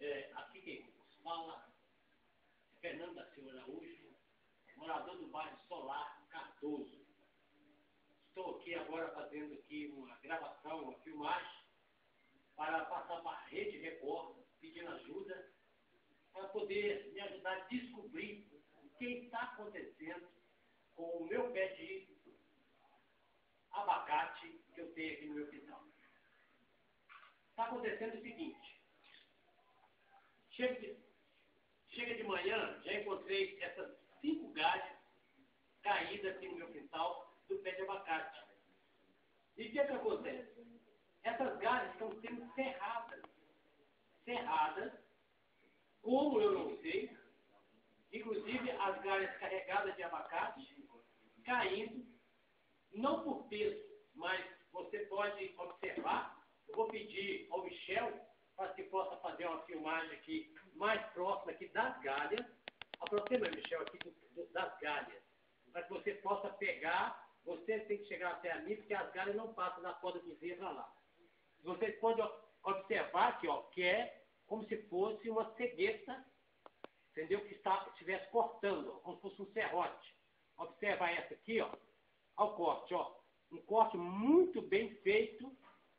Aqui quem fala é Fernando da Silva Araújo, morador do bairro Solar, Cardoso. Estou aqui agora fazendo aqui uma gravação, uma filmagem, para passar para a Rede Record, pedindo ajuda, para poder me ajudar a descobrir o que está acontecendo com o meu pé de abacate que eu tenho aqui no meu quintal. Está acontecendo o seguinte: chega de manhã, já encontrei essas 5 galhas caídas aqui no meu quintal do pé de abacate. E o que acontece? Essas galhas estão sendo serradas, como eu não sei, inclusive as galhas carregadas de abacate caindo, não por peso, mas você pode observar. Eu vou pedir ao Michel para que possa fazer uma filmagem aqui mais próxima aqui das galhas. Aproxima, Michel, aqui das galhas, para que você possa pegar. Você tem que chegar até ali, porque as galhas não passam da corda de zebra lá. Você pode observar aqui, ó, que é como se fosse uma cegueta, entendeu? Que estivesse cortando, ó, como se fosse um serrote. Observa essa aqui, ó, ao corte, ó. Um corte muito bem feito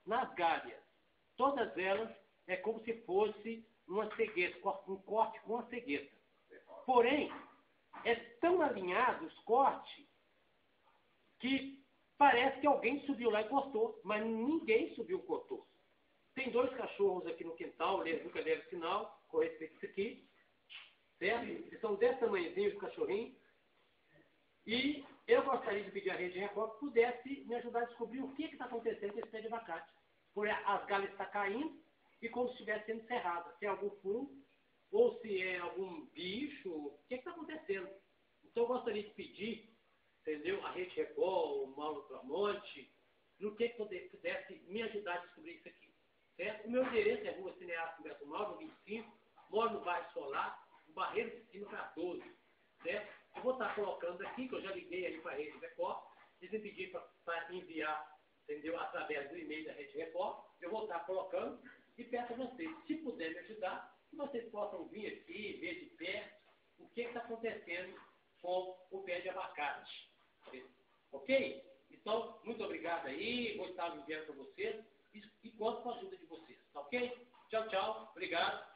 nas galhas. Todas elas é como se fosse uma cegueta, um corte com uma cegueta. Porém, é tão alinhado os cortes que parece que alguém subiu lá e cortou, mas ninguém subiu e cortou. Tem 2 cachorros aqui no quintal, eles nunca deram sinal, com respeito a isso aqui, certo? Eles são desse tamanhozinho os cachorrinhos. E eu gostaria de pedir à Rede Record que pudesse me ajudar a descobrir o que está acontecendo com esse pé de abacate. Porque as galhas estão caindo e como se estivesse sendo serrada. Se é algum fungo, ou se é algum bicho, o que está acontecendo? Então eu gostaria de pedir, entendeu, a Rede Record, o Mauro Tramonte, no que pudesse me ajudar a descobrir isso aqui. Certo? O meu endereço é Rua Cineasta Humberto Mauro, 25, moro no bairro Solar, no Barreiro de Cima, 14. Certo? Eu vou estar colocando aqui, que eu já liguei ali para a Rede Record, eles me pediram para enviar, entendeu, através do e-mail da Rede Record. Eu vou estar colocando e peço a vocês, se puder me ajudar, que vocês possam vir aqui, ver de perto o que está acontecendo com o pé de abacate. Ok? Então, muito obrigado aí, vou estar enviando para vocês e conto com a ajuda de vocês. Tá ok? Tchau, tchau. Obrigado.